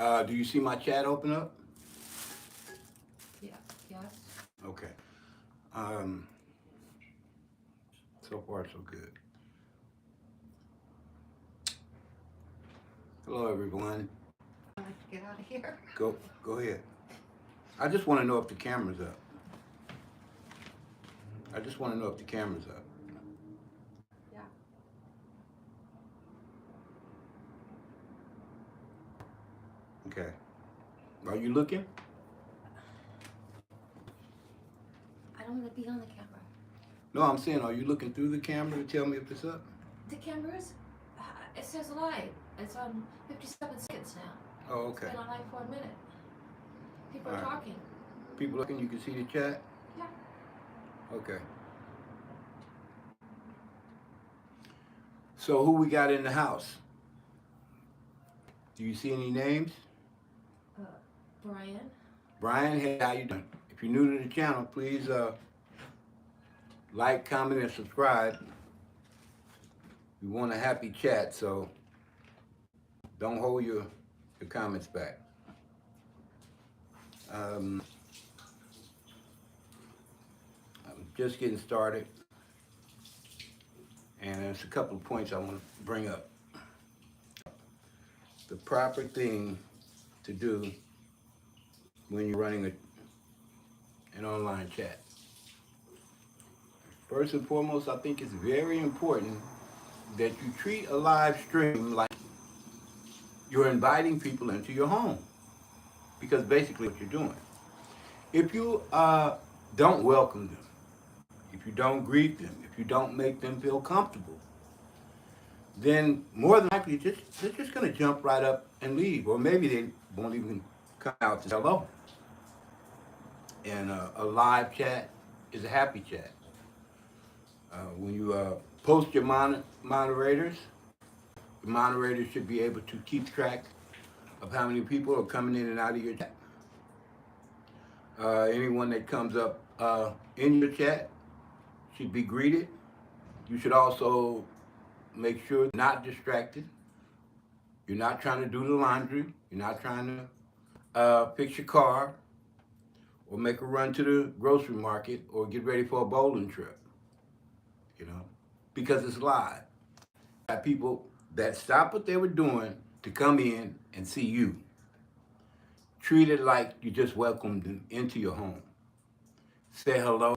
Do you see my chat open up? Yeah, yes. Okay. Um, so far, so good. Hello, everyone. I'd like to get out of here. Go ahead. I just want to know if the camera's up. I just want to know if the camera's up. Yeah. Okay. Are you looking? I don't want to be on the camera. No, I'm saying, are you looking through the camera to tell me if it's up? The camera's, it says live. It's on 57 seconds now. Oh, It's okay. been on live for a minute. People All are right. talking. People looking, you can see the chat? Yeah. Okay. So who we got in the house? Do you see any names? Uh, Brian. Brian, hey, how you doing? If you're new to the channel, please like, comment, and subscribe. We want a happy chat, so don't hold your comments back. I'm just getting started, and there's a couple of points I want to bring up. The proper thing to do when you're running an online chat. First and foremost, I think it's very important that you treat a live stream like you're inviting people into your home, because basically what you're doing. If you don't welcome them, if you don't greet them, if you don't make them feel comfortable, then more than likely they're just going to jump right up and leave, or maybe they won't even come out to say hello. And a live chat is a happy chat. When you post your moderators, the moderators should be able to keep track of how many people are coming in and out of your chat. Anyone that comes up in your chat should be greeted. You should also make sure you're not distracted. You're not trying to do the laundry. You're not trying to fix your car or make a run to the grocery market or get ready for a bowling trip, you know, because it's live. Got people that stop what they were doing to come in and see you. Treat it like you just welcomed them into your home. Say hello.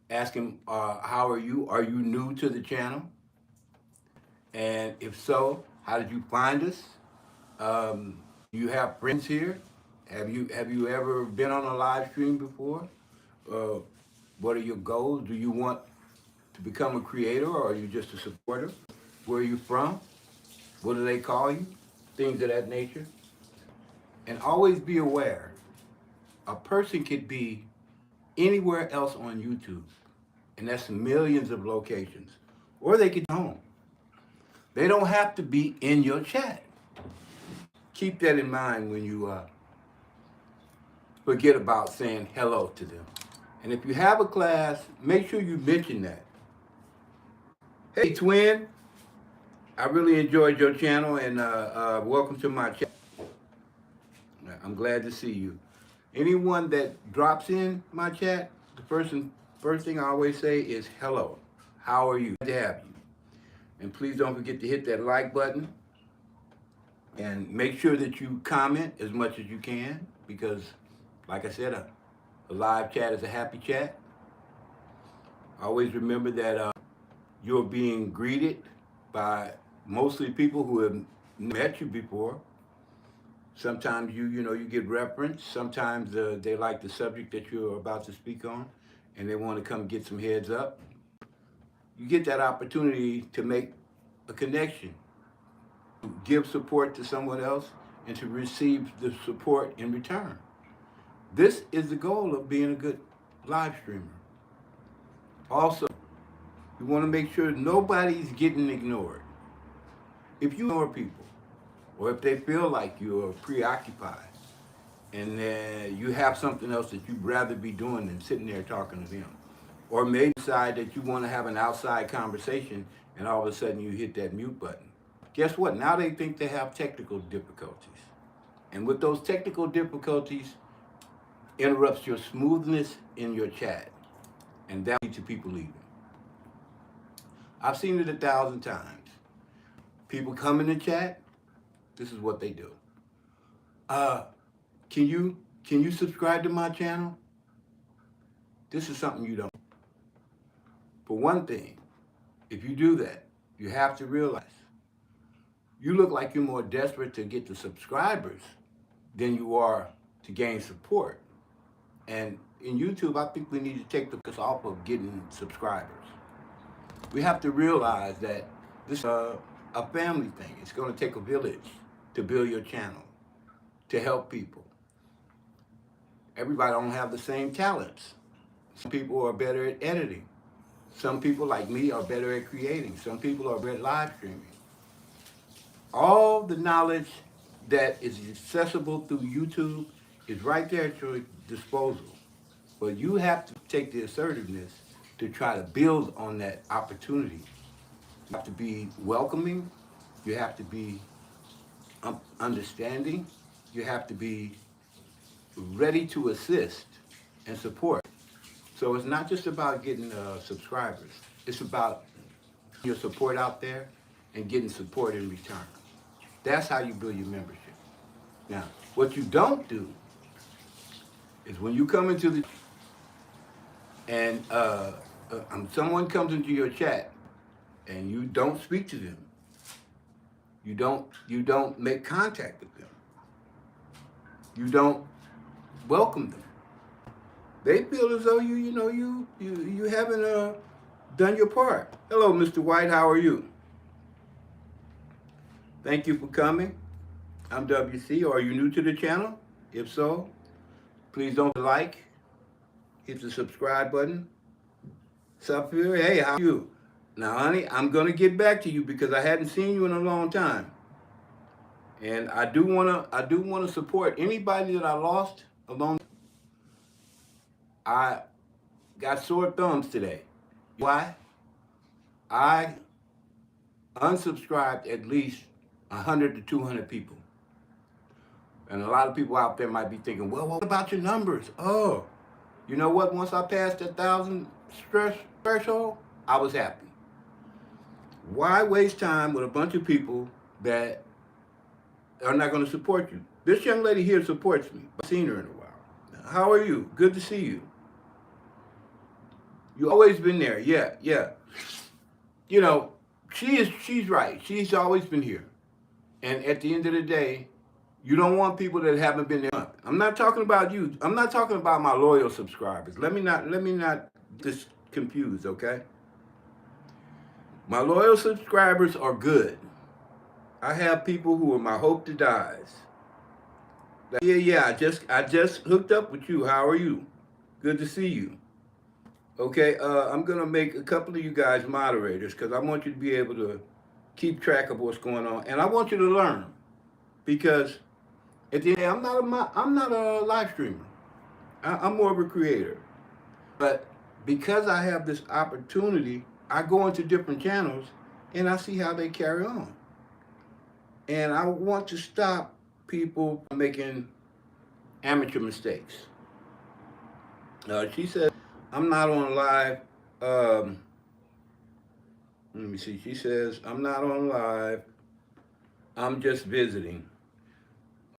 Ask them, how are you? Are you new to the channel? And if so, how did you find us? Do you have friends here? Have you ever been on a live stream before? Uh, what are your goals? Do you want to become a creator, or are you just a supporter? Where are you from? What do they call you? Things of that nature. And always be aware, a person could be anywhere else on YouTube, and that's millions of locations. Or they could be home. They don't have to be in your chat. Keep that in mind when you forget about saying hello to them. And if you have a class, make sure you mention that. Hey, twin, I really enjoyed your channel, and welcome to my chat. I'm glad to see you. Anyone that drops in my chat, the first thing I always say is hello. How are you? Glad to have you. And please don't forget to hit that like button, and make sure that you comment as much as you can, because like I said, a live chat is a happy chat. Always remember that you're being greeted by mostly people who have met you before. Sometimes you get reference. Sometimes they like the subject that you're about to speak on, and they want to come get some heads up. You get that opportunity to make a connection, to give support to someone else, and to receive the support in return. This is the goal of being a good live streamer. Also, you want to make sure nobody's getting ignored. If you ignore people, or if they feel like you're preoccupied, and you have something else that you'd rather be doing than sitting there talking to them, or maybe decide that you want to have an outside conversation, and all of a sudden you hit that mute button. Guess what? Now they think they have technical difficulties. And with those technical difficulties, interrupts your smoothness in your chat. And that leads to people leaving. I've seen it 1,000 times. People come in the chat, this is what they do. Uh, can you subscribe to my channel? This is something you don't. For one thing, if you do that, you have to realize you look like you're more desperate to get the subscribers than you are to gain support. And in YouTube, I think we need to take the focus off of getting subscribers. We have to realize that this is a family thing. It's going to take a village to build your channel, to help people. Everybody don't have the same talents. Some people are better at editing. Some people, like me, are better at creating. Some people are better at live streaming. All the knowledge that is accessible through YouTube is right there at your disposal. But you have to take the assertiveness to try to build on that opportunity. You have to be welcoming. You have to be understanding. You have to be ready to assist and support. So it's not just about getting subscribers. It's about your support out there and getting support in return. That's how you build your membership. Now, what you don't do is when you come into the and someone comes into your chat and you don't speak to them, you don't make contact with them, you don't welcome them. They feel as though you haven't done your part. Hello, Mr. White. How are you? Thank you for coming. I'm W.C. Are you new to the channel? If so, please don't like. Hit the subscribe button. What's up here? Hey, how are you? Now, honey, I'm gonna get back to you because I hadn't seen you in a long time, and I do wanna support anybody that I lost along. I got sore thumbs today. Why? I unsubscribed at least 100 to 200 people. And a lot of people out there might be thinking, well, what about your numbers? Oh, you know what? Once I passed that 1,000 threshold, I was happy. Why waste time with a bunch of people that are not going to support you? This young lady here supports me. I've seen her in a while. How are you? Good to see you. You've always been there. Yeah. You know, she's right. She's always been here. And at the end of the day, you don't want people that haven't been there. I'm not talking about you. I'm not talking about my loyal subscribers. Let me not just confuse, okay? My loyal subscribers are good. I have people who are my hope to dies. Like, yeah, I just hooked up with you. How are you? Good to see you. Okay, I'm gonna make a couple of you guys moderators because I want you to be able to keep track of what's going on, and I want you to learn because at the end, I'm not a live streamer. I'm more of a creator. But because I have this opportunity, I go into different channels and I see how they carry on. And I want to stop people from making amateur mistakes. She said, I'm not on live. Let me see. She says, I'm not on live. I'm just visiting.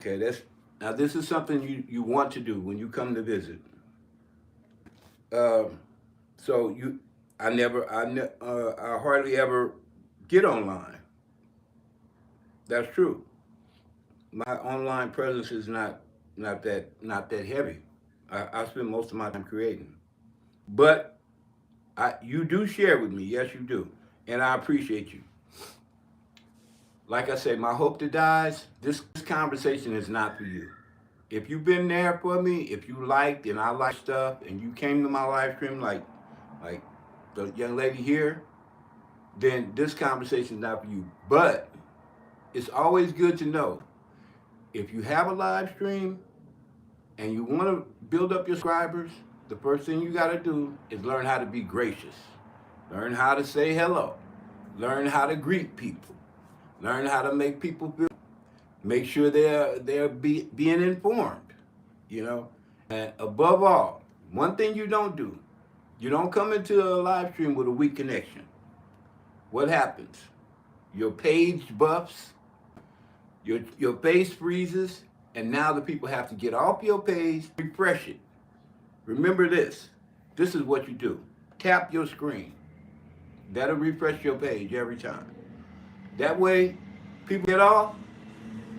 Okay, now this is something you want to do when you come to visit. So I hardly ever get online. That's true. My online presence is not that heavy. I spend most of my time creating, but you do share with me. Yes, you do, and I appreciate you. Like I said, my hope to dies. This conversation is not for you. If you've been there for me, if you liked and I like stuff, and you came to my live stream like the young lady here, then this conversation is not for you. But it's always good to know if you have a live stream and you want to build up your subscribers, the first thing you got to do is learn how to be gracious. Learn how to say hello. Learn how to greet people. Learn how to make people feel. Make sure they're being informed, you know. And above all, one thing you don't do, you don't come into a live stream with a weak connection. What happens? Your page buffs, your face freezes, and now the people have to get off your page, refresh it. Remember this. This is what you do. Tap your screen. That'll refresh your page every time. That way, people get off,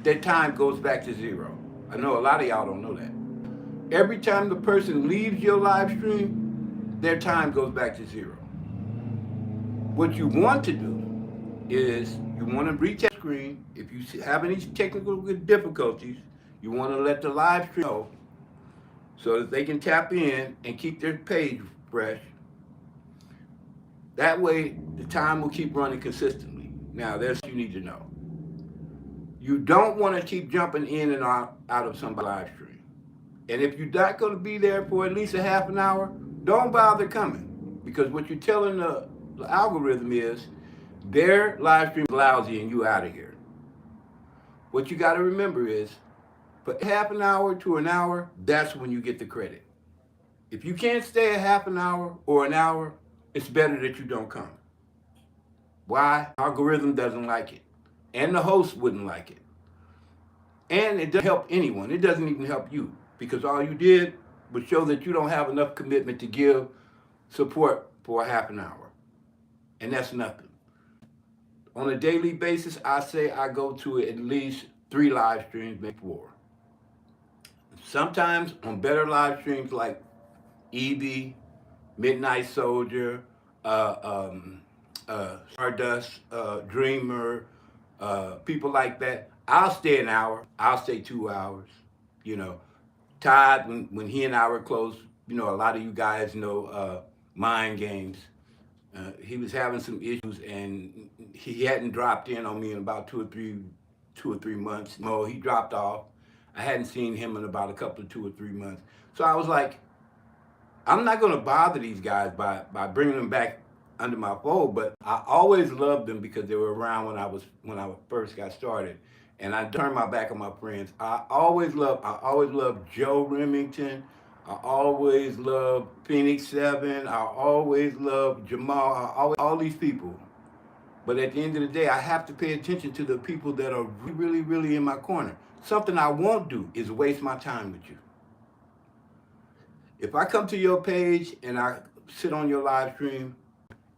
their time goes back to zero. I know a lot of y'all don't know that. Every time the person leaves your live stream, their time goes back to zero. What you want to do is you want to recheck the screen. If you have any technical difficulties, you want to let the live stream know so that they can tap in and keep their page fresh. That way, the time will keep running consistently. Now, there's what you need to know. You don't want to keep jumping in and out of somebody's live stream. And if you're not going to be there for at least a half an hour, don't bother coming. Because what you're telling the algorithm is their live stream is lousy and you out of here. What you got to remember is for half an hour to an hour, that's when you get the credit. If you can't stay a half an hour or an hour, it's better that you don't come. Why? Algorithm doesn't like it. And the host wouldn't like it. And it doesn't help anyone. It doesn't even help you because all you did was show that you don't have enough commitment to give support for a half an hour. And that's nothing. On a daily basis, I say I go to at least 3 live streams, maybe 4. Sometimes on better live streams like EB, Midnight Soldier, Stardust, Dreamer, people like that, I'll stay an hour. I'll stay 2 hours. You know, Todd, when he and I were close, you know, a lot of you guys know Mind Games. He was having some issues, and he hadn't dropped in on me in about 2 or 3 months. No, he dropped off. I hadn't seen him in about a couple of 2 or 3 months. So I was like, I'm not going to bother these guys by bringing them back under my fold, but I always loved them because they were around when I first got started, and I turned my back on my friends. I always loved Joe Remington. I always loved Phoenix 7. I always loved Jamal. All these people. But at the end of the day, I have to pay attention to the people that are really, really in my corner. Something I won't do is waste my time with you. If I come to your page and I sit on your live stream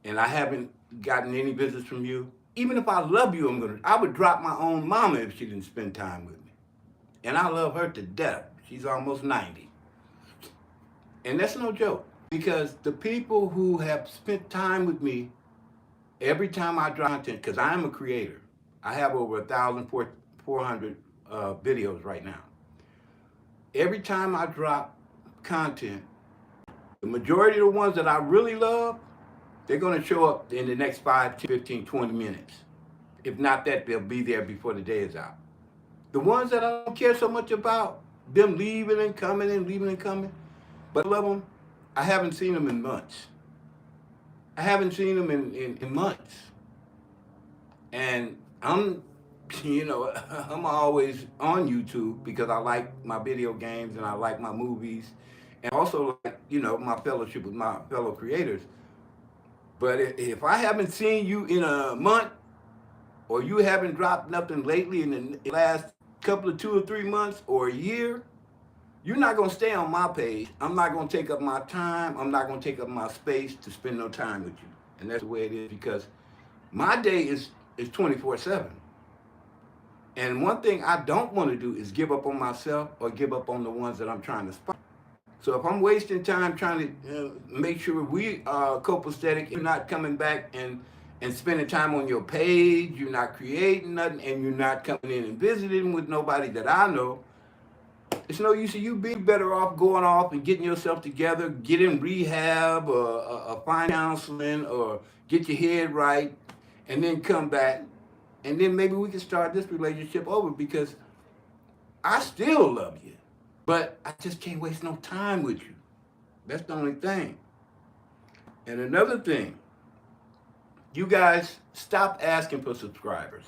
and I haven't gotten any visits from you, even if I love you, I would drop my own mama if she didn't spend time with me. And I love her to death. She's almost 90. And that's no joke, because the people who have spent time with me every time I drop content, because I am a creator. I have over 1,400 videos right now. Every time I drop content, the majority of the ones that I really love, they're going to show up in the next 5, 10, 15, 20 minutes. If not that, they'll be there before the day is out. The ones that I don't care so much about, them leaving and coming and leaving and coming, but I love them, I haven't seen them in months. I haven't seen them in months. And I'm always on YouTube because I like my video games and I like my movies and also like, my fellowship with my fellow creators. But if I haven't seen you in a month or you haven't dropped nothing lately in the last couple of 2 or 3 months or a year, you're not going to stay on my page. I'm not going to take up my time. I'm not going to take up my space to spend no time with you. And that's the way it is, because my day is 24/7. And one thing I don't want to do is give up on myself or give up on the ones that I'm trying to spot. So if I'm wasting time trying to make sure we are copacetic, you're not coming back and spending time on your page, you're not creating nothing, and you're not coming in and visiting with nobody that I know, it's no use of you being better off going off and getting yourself together, get in rehab or find counseling or get your head right, and then come back. And then maybe we can start this relationship over, because I still love you, but I just can't waste no time with you. That's the only thing. And another thing, you guys stop asking for subscribers.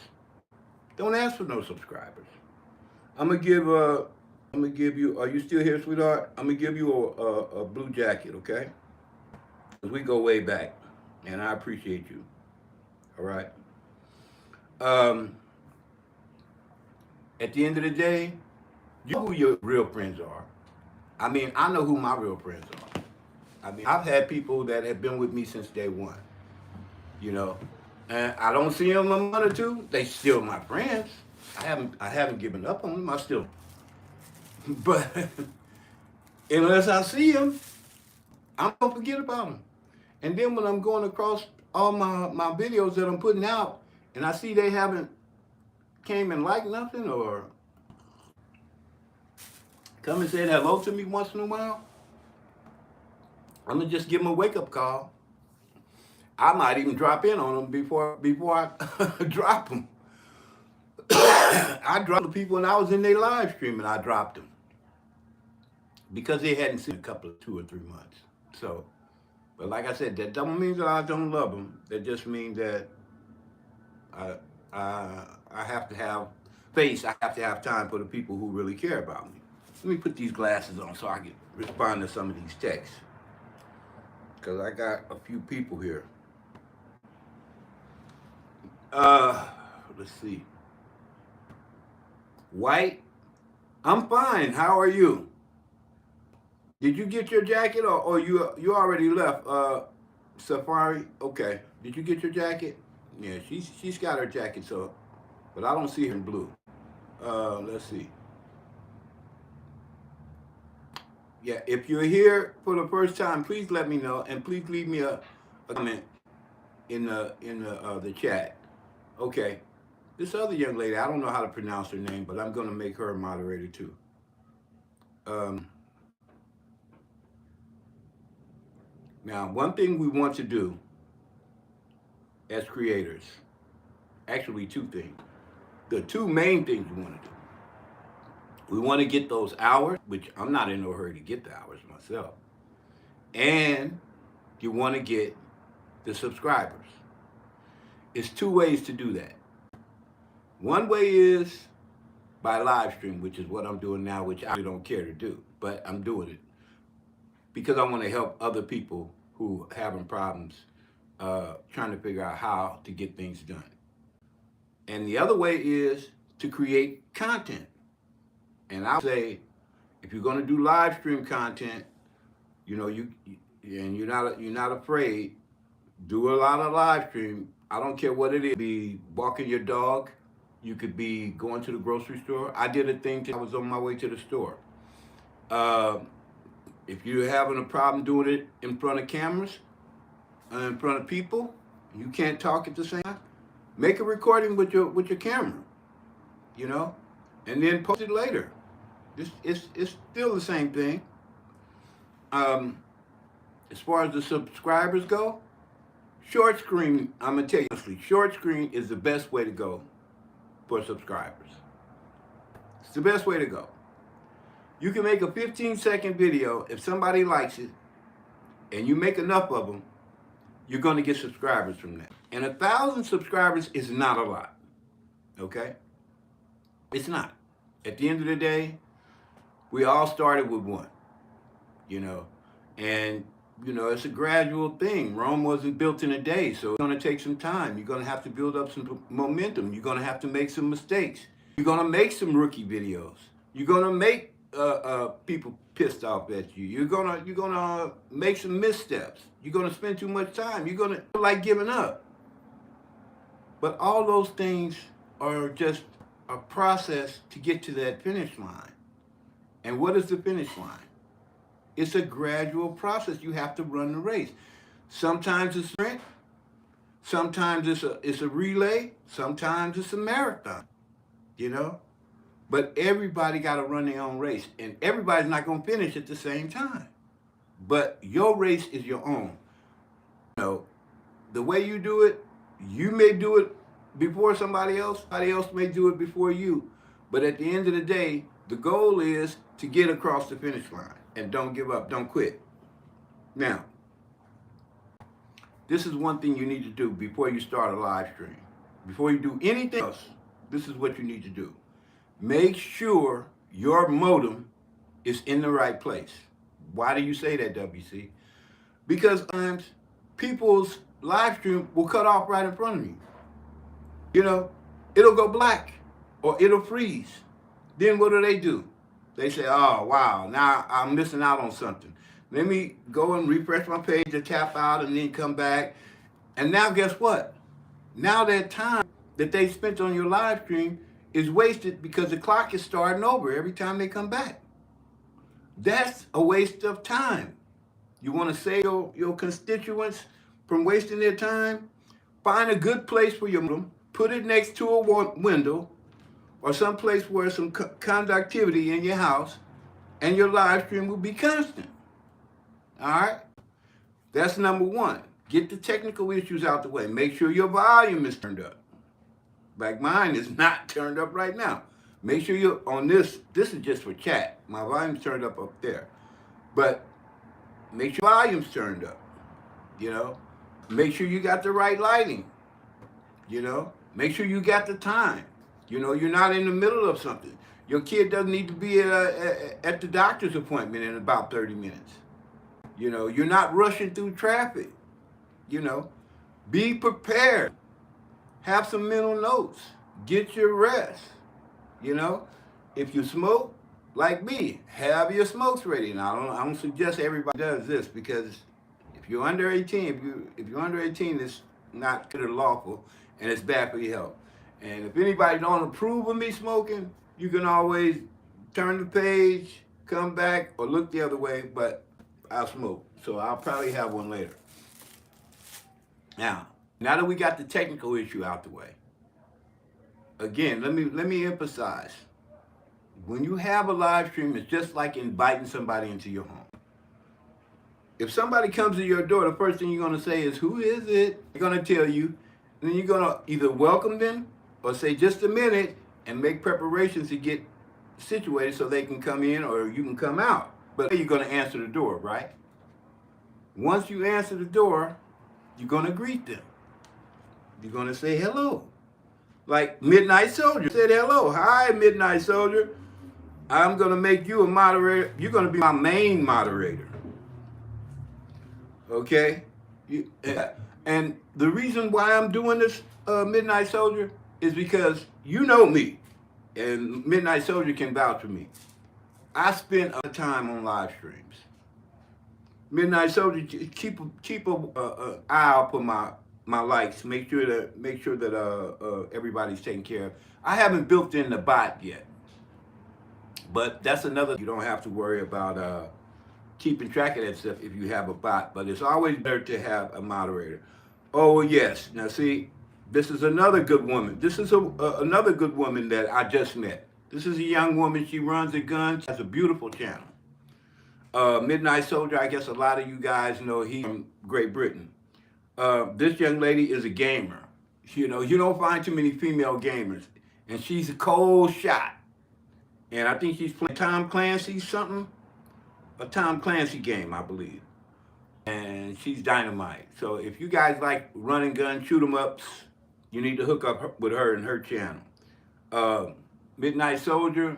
Don't ask for no subscribers. I'm gonna give you. Are you still here, sweetheart? I'm gonna give you a blue jacket, okay? 'Cause we go way back, and I appreciate you. All right. Um, at the end of the day, you know who your real friends are. I mean, I know who my real friends are. I mean, I've had people that have been with me since day one. You know, and I don't see them a month or two. They still my friends. I haven't given up on them. I still, but unless I see them, I'm gonna forget about them. And then when I'm going across all my videos that I'm putting out, and I see they haven't came and liked nothing or come and said hello to me once in a while, I'm gonna just give them a wake up call. I might even drop in on them before I drop them. I dropped the people when I was in their live stream, and I dropped them because they hadn't seen a couple of 2 or 3 months. So, but like I said, that don't mean that I don't love them. That just means that I I have to have face. I have to have time for the people who really care about me. Let me put these glasses on so I can respond to some of these texts because I got a few people here. Uh, let's see. White, I'm fine. How are you? Did you get your jacket or you already left? Safari. Okay. Did you get your jacket? Yeah, she's got her jacket. So, but I don't see her in blue. Let's see. Yeah, if you're here for the first time, please let me know and please leave me a comment in the chat. Okay. This other young lady, I don't know how to pronounce her name, but I'm gonna make her a moderator too. Um, Now, one thing we want to do as creators, actually two things. The two main things we want to do. We want to get those hours, which I'm not in no hurry to get the hours myself. And you want to get the subscribers. It's two ways to do that. One way is by live stream, which is what I'm doing now, which I really don't care to do, but I'm doing it because I want to help other people who are having problems trying to figure out how to get things done. And the other way is to create content. And I would say, if you're going to do live stream content, you know, and you're not afraid, do a lot of live stream. I don't care what it is. Be walking your dog. You could be going to the grocery store. I did a thing I was on my way to the store. Uh, if you're having a problem doing it in front of cameras, in front of people, you can't talk at the same time, make a recording with your camera, you know, and then post it later. It's still the same thing. As far as the subscribers go, short screen, I'm gonna tell you honestly, short screen is the best way to go for subscribers. It's the best way to go. You can make a 15-second video. If somebody likes it and you make enough of them, you're going to get subscribers from that. And 1,000 subscribers is not a lot. Okay? It's not. At the end of the day, we all started with one. You know? And, you know, it's a gradual thing. Rome wasn't built in a day, so it's going to take some time. You're going to have to build up some momentum. You're going to have to make some mistakes. You're going to make some rookie videos. You're going to make people pissed off at you. You're gonna make some missteps. You're gonna spend too much time. You're gonna feel like giving up. But all those things are just a process to get to that finish line. And what is the finish line? It's a gradual process. You have to run the race. Sometimes it's a sprint. Sometimes it's a relay. Sometimes it's a marathon. You know. But everybody got to run their own race, and everybody's not going to finish at the same time. But your race is your own. You know, the way you do it, you may do it before somebody else. Somebody else may do it before you. But at the end of the day, the goal is to get across the finish line. And don't give up. Don't quit. Now, this is one thing you need to do before you start a live stream. Before you do anything else, this is what you need to do. make sure your modem is in the right place. Why do you say that, WC? Because sometimes people's live stream will cut off right in front of you. You know, it'll go black or it'll freeze. Then what do? They say, oh, wow, now I'm missing out on something. Let me go and refresh my page and tap out and then come back. And now guess what? Now that time that they spent on your live stream is wasted because the clock is starting over every time they come back. That's a waste of time. You want to save your constituents from wasting their time? Find a good place for your modem, put it next to a window or some place where some conductivity in your house, and your live stream will be constant. All right? That's number one. Get the technical issues out the way. Make sure your volume is turned up. Like mine is not turned up right now. Make sure you're on this. This is just for chat. My volume's turned up there. But make sure your volume's turned up. You know? Make sure you got the right lighting. You know? Make sure you got the time. You know, you're not in the middle of something. Your kid doesn't need to be at the doctor's appointment in about 30 minutes. You know, you're not rushing through traffic. You know, be prepared. Have some mental notes. Get your rest. You know, if you smoke, like me, have your smokes ready. Now, I don't suggest everybody does this because if you're under 18, if you're under 18, it's not considered lawful and it's bad for your health. And if anybody don't approve of me smoking, you can always turn the page, come back, or look the other way, but I smoke. So I'll probably have one later. Now that we got the technical issue out the way, again, let me emphasize. When you have a live stream, it's just like inviting somebody into your home. If somebody comes to your door, the first thing you're going to say is, who is it? They're going to tell you, and then you're going to either welcome them or say just a minute and make preparations to get situated so they can come in or you can come out. But you're going to answer the door, right? Once you answer the door, you're going to greet them. You're going to say hello. Like Midnight Soldier said hello. Hi, Midnight Soldier. I'm going to make you a moderator. You're going to be my main moderator. Okay? And the reason why I'm doing this, Midnight Soldier, is because you know me. And Midnight Soldier can vouch for me. I spend a time on live streams. Midnight Soldier, keep a eye out for my likes. Make sure that everybody's taken care of. I haven't built in the bot yet, but that's another. You don't have to worry about keeping track of that stuff if you have a bot. But it's always better to have a moderator. Oh yes. Now see, this is another good woman. This is another good woman that I just met. This is a young woman. She runs a gun. She has a beautiful channel. Midnight Soldier, I guess a lot of you guys know he's from Great Britain. This young lady is a gamer. You know, you don't find too many female gamers. And she's a cold shot. And I think she's playing Tom Clancy something. A Tom Clancy game, I believe. And she's dynamite. So if you guys like running gun, shoot 'em ups, you need to hook up with her and her channel. Midnight Soldier, one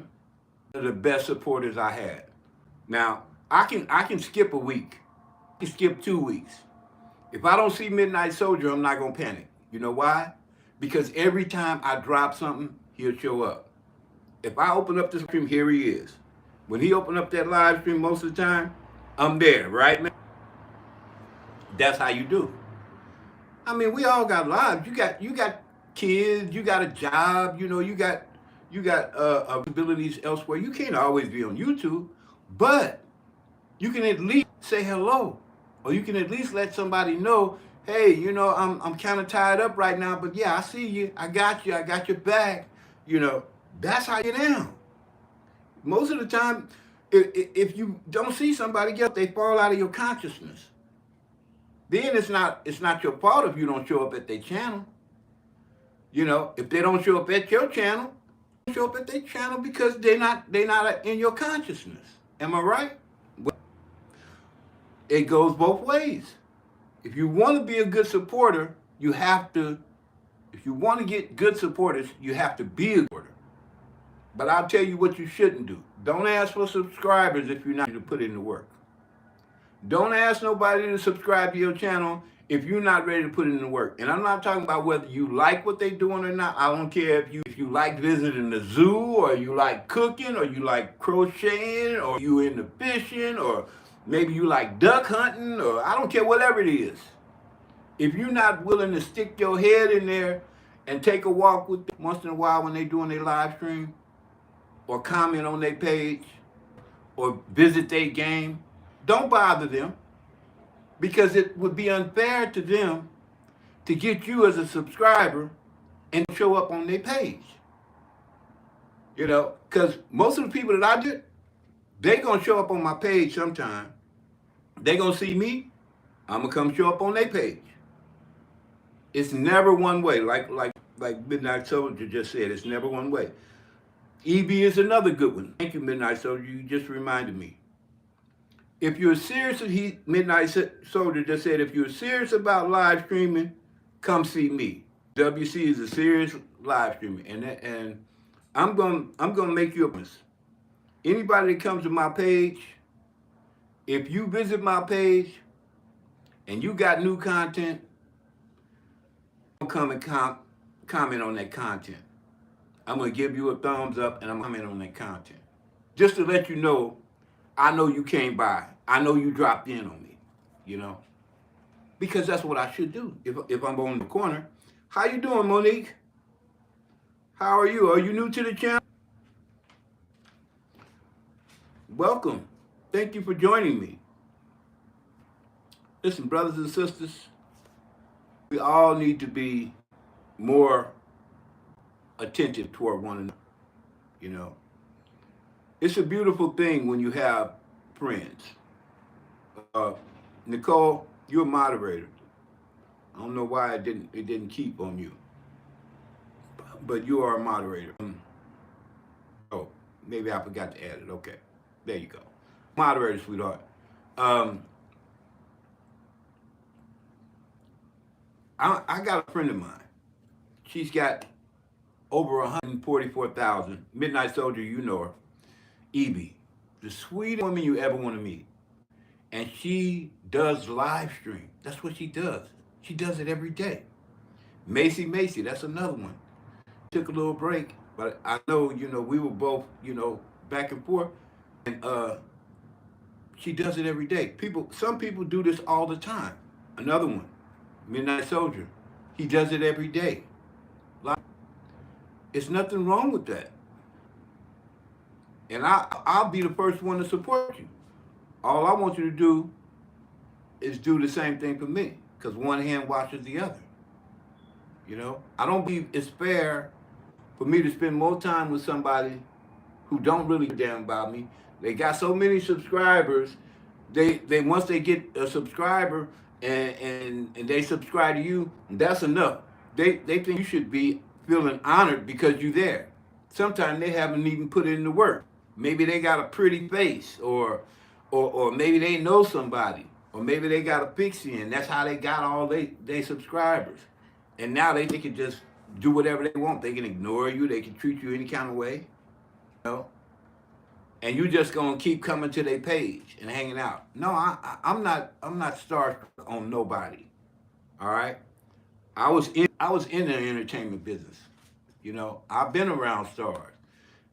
of the best supporters I had. Now, I can skip a week. I can skip 2 weeks. If I don't see Midnight Soldier, I'm not going to panic. You know why? Because every time I drop something, he'll show up. If I open up the stream, here he is. When he opened up that live stream most of the time, I'm there, right, man? That's how you do. I mean, we all got lives. You got kids, you got a job, you know, you got abilities elsewhere. You can't always be on YouTube, but you can at least say hello, or you can at least let somebody know, hey, you know, I'm kind of tied up right now, but yeah, I see you, I got your back. You know, that's how you down. Most of the time, if you don't see somebody else, they fall out of your consciousness. Then it's not your fault if you don't show up at their channel. You know, if they don't show up at your channel, they show up at their channel because they're not in your consciousness. Am I right? Well, it goes both ways. If you want to be a good supporter, you have to. If you want to get good supporters, you have to be a supporter. But I'll tell you what you shouldn't do. Don't ask for subscribers if you're not to put in the work. Don't ask nobody to subscribe to your channel if you're not ready to put in the work. And I'm not talking about whether you like what they're doing or not. I don't care if you like visiting the zoo, or you like cooking, or you like crocheting, or you into fishing, or maybe you like duck hunting, or I don't care, whatever it is. If you're not willing to stick your head in there and take a walk with them once in a while when they're doing their live stream, or comment on their page, or visit their game, don't bother them, because it would be unfair to them to get you as a subscriber and show up on their page. You know, because most of the people that I get, they going to show up on my page sometime. They going to see me, I'm going to come show up on their page. It's never one way, like Midnight Soldier just said, it's never one way. EB is another good one. Thank you, Midnight Soldier, you just reminded me. If you're serious, Midnight Soldier just said, if you're serious about live streaming, come see me. WC is a serious live streamer, and I'm gonna make you a promise. Anybody that comes to my page, if you visit my page and you got new content, come and comment on that content. I'm gonna give you a thumbs up, and I'm gonna comment on that content, just to let you know. I know you came by. I know you dropped in on me, you know, because that's what I should do if I'm on the corner. How you doing, Monique? How are you? Are you new to the channel? Welcome. Thank you for joining me. Listen, brothers and sisters, we all need to be more attentive toward one another, you know. It's a beautiful thing when you have friends. Nicole, you're a moderator. I don't know why it didn't keep on you, but you are a moderator. Oh, maybe I forgot to add it. Okay, there you go. Moderator, sweetheart. I got a friend of mine. She's got over 144,000. Midnight Soldier, you know her. Evie, the sweetest woman you ever want to meet. And she does live stream. That's what she does. She does it every day. Macy, that's another one. Took a little break, but I know, you know, we were both, you know, back and forth. And she does it every day. Some people do this all the time. Another one, Midnight Soldier. He does it every day. It's nothing wrong with that. And I'll be the first one to support you. All I want you to do is do the same thing for me, because one hand washes the other. You know, I don't believe it's fair for me to spend more time with somebody who don't really damn about me. They got so many subscribers. They once they get a subscriber and they subscribe to you, that's enough. They think you should be feeling honored because you're there. Sometimes they haven't even put in the work. Maybe they got a pretty face, or maybe they know somebody, or maybe they got a pixie, and that's how they got all they subscribers. And now they can just do whatever they want. They can ignore you. They can treat you any kind of way, you know. And you just gonna keep coming to their page and hanging out. No, I'm not starstruck on nobody. All right. I was in the entertainment business. You know, I've been around stars.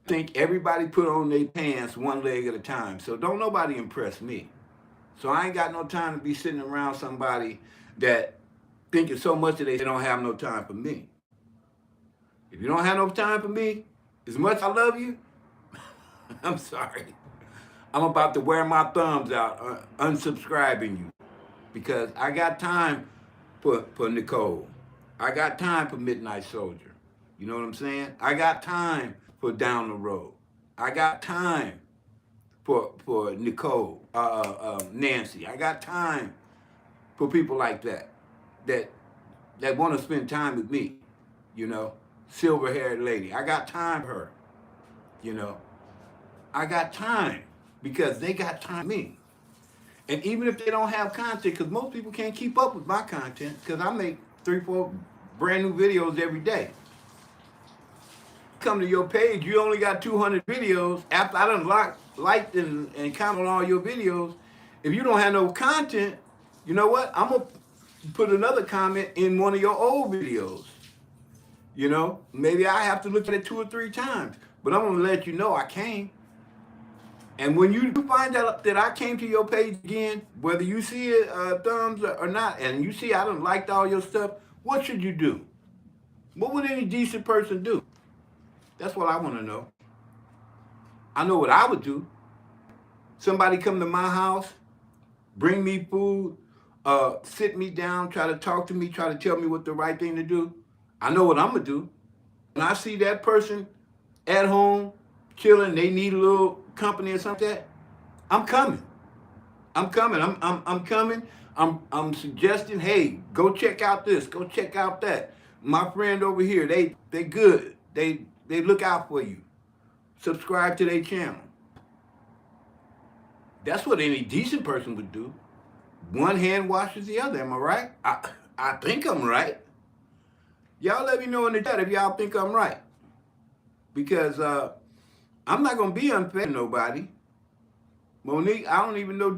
I think everybody put on their pants one leg at a time. So don't nobody impress me. So I ain't got no time to be sitting around somebody that thinking so much that they don't have no time for me. If you don't have no time for me, as much as I love you, I'm sorry. I'm about to wear my thumbs out unsubscribing you, because I got time for Nicole. I got time for Midnight Soldier. You know what I'm saying? I got time for Down the Road. I got time for Nicole, Nancy. I got time for people like that want to spend time with me. You know, silver-haired lady. I got time for her. You know, I got time because they got time for me. And even if they don't have content, because most people can't keep up with my content, because I make 3-4 brand new videos every day. come to your page, you only got 200 videos. After I done liked and commented on all your videos, if you don't have no content, you know what? I'm gonna put another comment in one of your old videos. You know, maybe I have to look at it 2 or 3 times, but I'm gonna let you know I came. And when you find out that I came to your page again, whether you see a thumbs or not, and you see I done liked all your stuff, what should you do? What would any decent person do? That's what I want to know. I know what I would do. Somebody come to my house, bring me food, sit me down, try to talk to me, try to tell me what the right thing to do. I know what I'm gonna do. When I see that person at home, chilling, they need a little company or something like that, I'm coming. I'm coming. I'm coming. I'm suggesting, hey, go check out this, go check out that. My friend over here, they good. They look out for you. Subscribe to their channel. That's what any decent person would do. One hand washes the other, am I right? I think I'm right. Y'all let me know in the chat if y'all think I'm right. Because I'm not going to be unfair to nobody. Monique, I don't even know,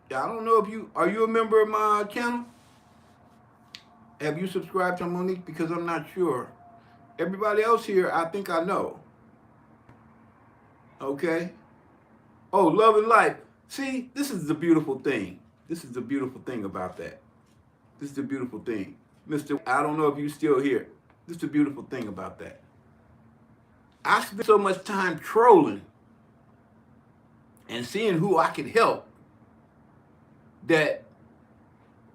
I don't know if are you a member of my channel? Have you subscribed to Monique? Because I'm not sure. Everybody else here, I think I know. Okay? Oh, love and life. See, this is the beautiful thing. This is the beautiful thing about that. This is the beautiful thing. Mr. I don't know if you're still here. This is the beautiful thing about that. I spend so much time trolling and seeing who I can help that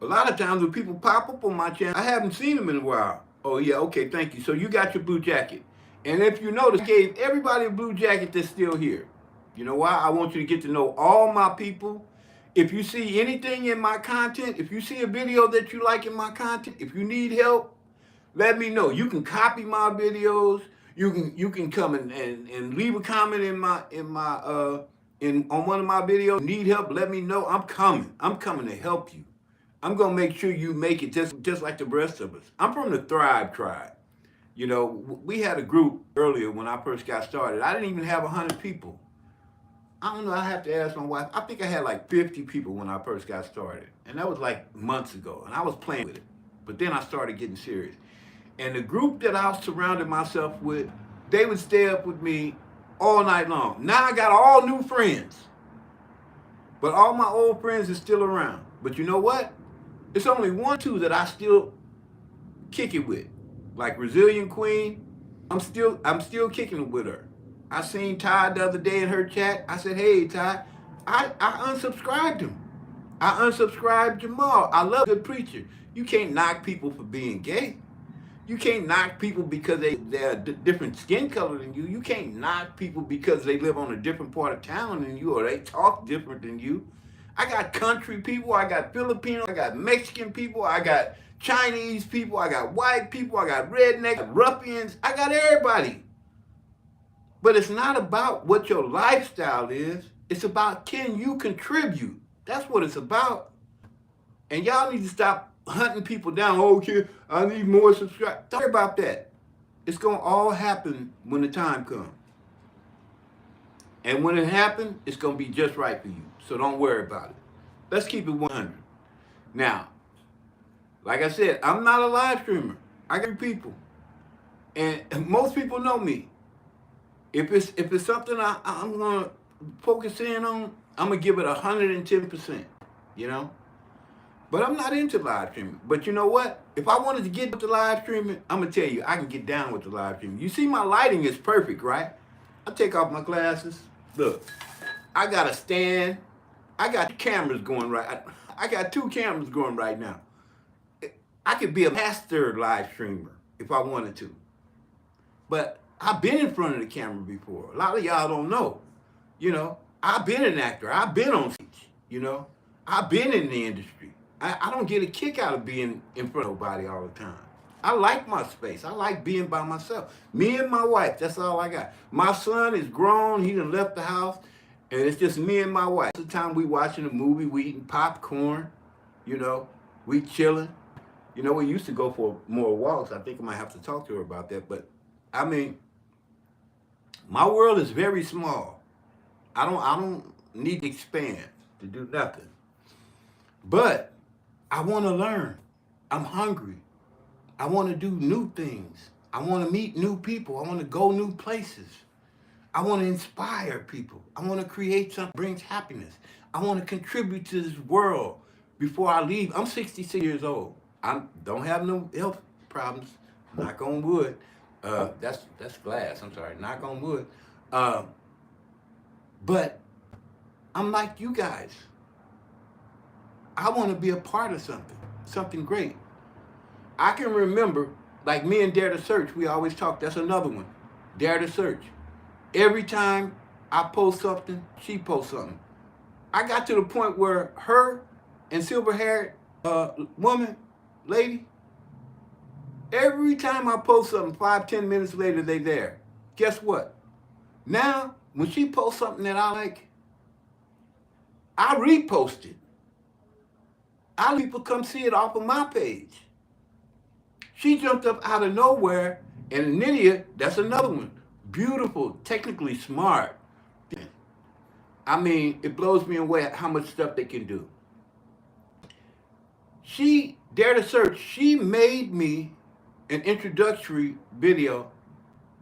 a lot of times when people pop up on my channel, I haven't seen them in a while. Oh yeah, okay, thank you. So you got your blue jacket. And if you notice, I gave everybody a blue jacket that's still here. You know why? I want you to get to know all my people. If you see anything in my content, if you see a video that you like in my content, if you need help, let me know. You can copy my videos. You can come and leave a comment on one of my videos. Need help? Let me know. I'm coming. I'm coming to help you. I'm gonna make sure you make it just like the rest of us. I'm from the Thrive Tribe. You know, we had a group earlier when I first got started. I didn't even have 100 people. I don't know, I have to ask my wife. I think I had like 50 people when I first got started. And that was like months ago. And I was playing with it. But then I started getting serious. And the group that I surrounded myself with, they would stay up with me all night long. Now I got all new friends. But all my old friends are still around. But you know what? It's only 1, 2 that I still kick it with. Like Resilient Queen, I'm still kicking it with her. I seen Ty the other day in her chat. I said, hey, Ty, I unsubscribed him. I unsubscribed Jamal. I love a good preacher. You can't knock people for being gay. You can't knock people because they're different skin color than you. You can't knock people because they live on a different part of town than you or they talk different than you. I got country people. I got Filipino. I got Mexican people. I got Chinese people. I got white people. I got rednecks, ruffians. I got everybody. But it's not about what your lifestyle is. It's about can you contribute. That's what it's about. And y'all need to stop hunting people down. Oh, okay, I need more subscribers. Don't worry about that. It's going to all happen when the time comes. And when it happens, it's going to be just right for you. So don't worry about it. Let's keep it 100. Now, like I said, I'm not a live streamer. I got people. And most people know me. If it's something I'm gonna focus in on, I'm gonna give it 110%, you know. But I'm not into live streaming. But you know what? If I wanted to get with the live streaming, I'm gonna tell you, I can get down with the live streaming. You see, my lighting is perfect, right? I take off my glasses. Look, I got a stand. I got cameras going right. I got 2 cameras going right now. I could be a master live streamer if I wanted to. But I've been in front of the camera before. A lot of y'all don't know. You know, I've been an actor. I've been on stage. You know, I've been in the industry. I don't get a kick out of being in front of nobody all the time. I like my space. I like being by myself. Me and my wife, that's all I got. My son is grown. He done left the house. And it's just me and my wife. Most of the time we watching a movie, we eating popcorn. You know, we chilling. You know, we used to go for more walks. I think I might have to talk to her about that. But I mean, my world is very small. I don't need to expand to do nothing. But I want to learn. I'm hungry. I want to do new things. I want to meet new people. I want to go new places. I want to inspire people. I want to create something that brings happiness. I want to contribute to this world before I leave. I'm 66 years old. I don't have no health problems. Knock on wood. That's glass. I'm sorry. Knock on wood. Uh, but I'm like you guys. I want to be a part of something great. I can remember, like me and Dare to Search, we always talk. That's another one. Dare to Search. Every time I post something, she posts something. I got to the point where her and silver-haired woman, lady, every time I post something, 5, 10 minutes later, they there. Guess what? Now, when she posts something that I like, I repost it. I let people come see it off of my page. She jumped up out of nowhere, and Nydia, that's another one. Beautiful, technically smart. I mean, it blows me away how much stuff they can do. She, Dare to Search, she made me an introductory video.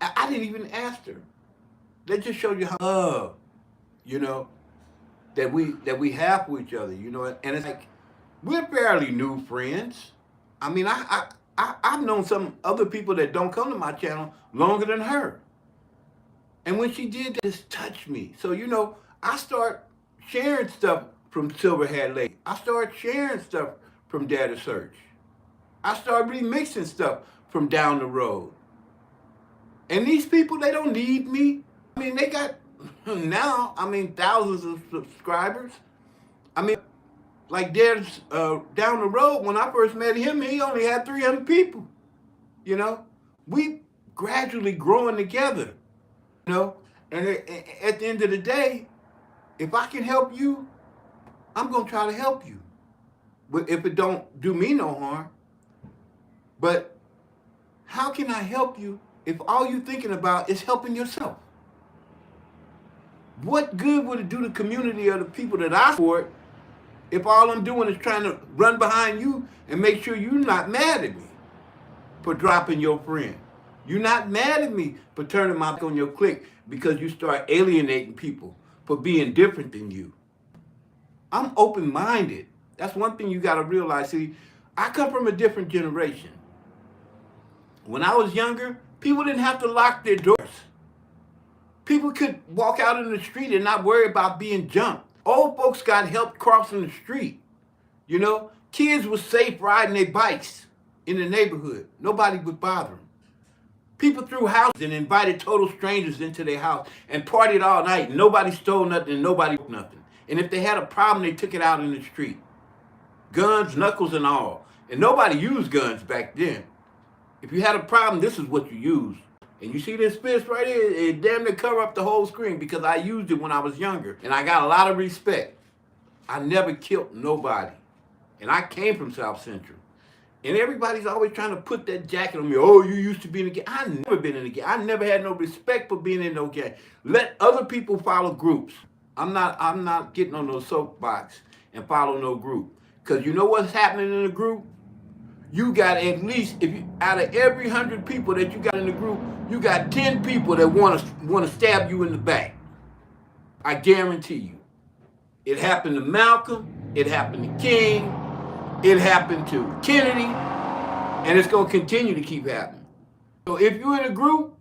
I didn't even ask her. That just showed you how love, you know, that we have for each other, you know. And it's like, we're fairly new friends. I mean, I've known some other people that don't come to my channel longer than her. And when she did that, it touched me. So, you know, I start sharing stuff from Silverhead Lady. I start sharing stuff from Dare to Search. I start remixing stuff from down the road. And these people, they don't need me. I mean, they got now, I mean, thousands of subscribers. I mean, like Dare's down the road, when I first met him, he only had 300 people. You know, we gradually growing together. You know, and at the end of the day, if I can help you, I'm gonna try to help you. But if it don't do me no harm. But how can I help you if all you're thinking about is helping yourself? What good would it do the community or the people that I support if all I'm doing is trying to run behind you and make sure you're not mad at me for dropping your friend? You're not mad at me for turning my back on your clique because you start alienating people for being different than you. I'm open-minded. That's one thing you got to realize. See, I come from a different generation. When I was younger, people didn't have to lock their doors. People could walk out in the street and not worry about being jumped. Old folks got help crossing the street. You know, kids were safe riding their bikes in the neighborhood. Nobody would bother them. People threw houses and invited total strangers into their house and partied all night. Nobody stole nothing and nobody took nothing. And if they had a problem, they took it out in the street. Guns, knuckles, and all. And nobody used guns back then. If you had a problem, this is what you used. And you see this fist right here, it damn near cover up the whole screen because I used it when I was younger. And I got a lot of respect. I never killed nobody. And I came from South Central. And everybody's always trying to put that jacket on me. Oh, you used to be in a gang. I never been in a gang. I never had no respect for being in no gang. Let other people follow groups. I'm not getting on no soapbox and follow no group. Because you know what's happening in a group? You got at least, if you, out of every 100 people that you got in the group, you got 10 people that want to stab you in the back. I guarantee you. It happened to Malcolm. It happened to King. It happened to Kennedy. And it's going to continue to keep happening. So if you're in a group,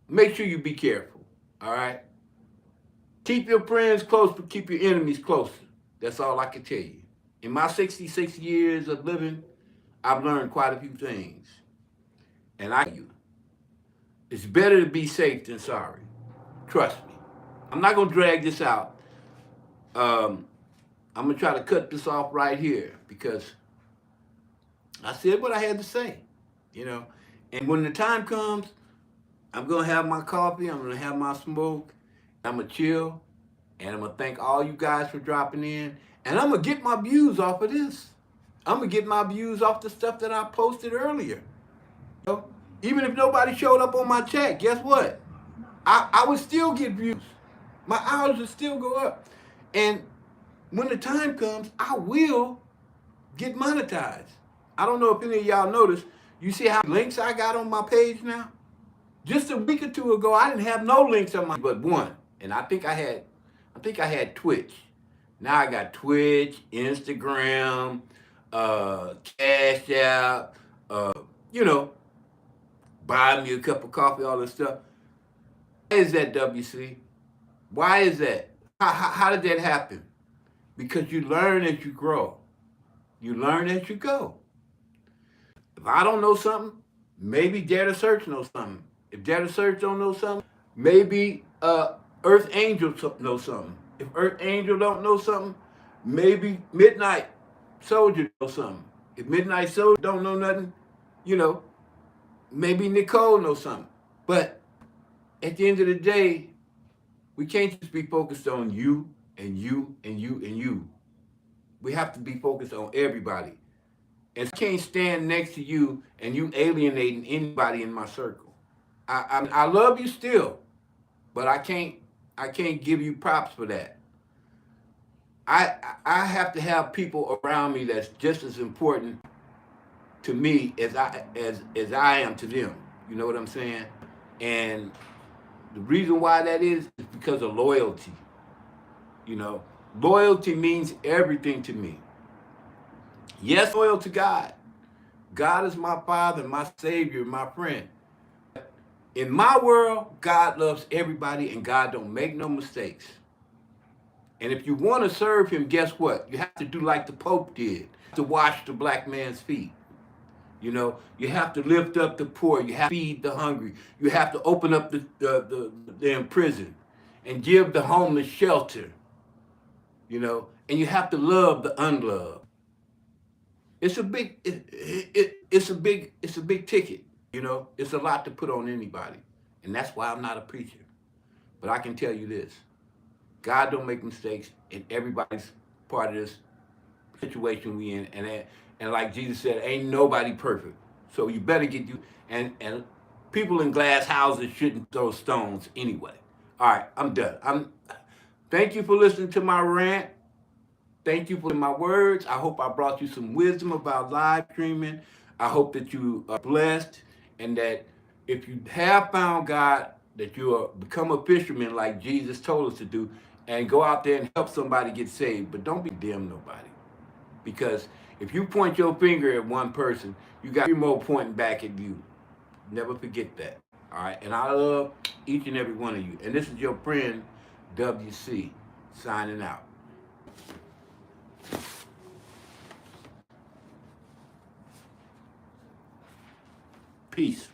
make sure you be careful. All right? Keep your friends close, but keep your enemies closer. That's all I can tell you. In my 66 years of living, I've learned quite a few things. And it's better to be safe than sorry. Trust me. I'm not going to drag this out. I'm going to try to cut this off right here because I said what I had to say, you know. And when the time comes, I'm going to have my coffee, I'm going to have my smoke, I'm going to chill, and I'm going to thank all you guys for dropping in. And I'm going to get my views off of this. I'm going to get my views off the stuff that I posted earlier. You know? Even if nobody showed up on my check, guess what? I would still get views. My hours would still go up. And when the time comes, I will get monetized. I don't know if any of y'all noticed. You see how many links I got on my page now? Just a week or two ago, I didn't have no links on my but one. And I think I had Twitch. Now I got Twitch, Instagram, Cash App, you know, buy me a cup of coffee, all this stuff. Why is that, WC? Why is that? How did that happen? Because you learn as you grow. You learn as you go. If I don't know something, maybe Dare to Search knows something. If Dare to Search don't know something, maybe Earth Angel knows something. If Earth Angel don't know something, maybe Midnight Soldier knows something. If Midnight Soldier don't know nothing, you know, maybe Nicole knows something. But at the end of the day, we can't just be focused on you and you and you and you. We have to be focused on everybody. And I can't stand next to you and you alienating anybody in my circle. I love you still, but I can't give you props for that. I have to have people around me that's just as important to me as I am to them. You know what I'm saying? And the reason why that is because of loyalty. You know, loyalty means everything to me. Yes, loyal to God. God is my Father, my Savior, my friend. In my world, God loves everybody and God don't make no mistakes. And if you want to serve him, guess what? You have to do like the Pope did, to wash the black man's feet. You know, you have to lift up the poor. You have to feed the hungry. You have to open up the imprisoned and give the homeless shelter. You know, and you have to love the unloved. It's a big ticket. You know, it's a lot to put on anybody, and that's why I'm not a preacher. But I can tell you this: God don't make mistakes, and everybody's part of this situation we in, and like Jesus said, ain't nobody perfect. So you better get you and people in glass houses shouldn't throw stones anyway. All right, I'm done. Thank you for listening to my rant. Thank you for my words. I hope I brought you some wisdom about live streaming. I hope that you are blessed and that if you have found God, that you will become a fisherman like Jesus told us to do and go out there and help somebody get saved. But don't condemn nobody. Because if you point your finger at one person, you got three more pointing back at you. Never forget that. All right. And I love each and every one of you. And this is your friend, W.C., signing out. Peace.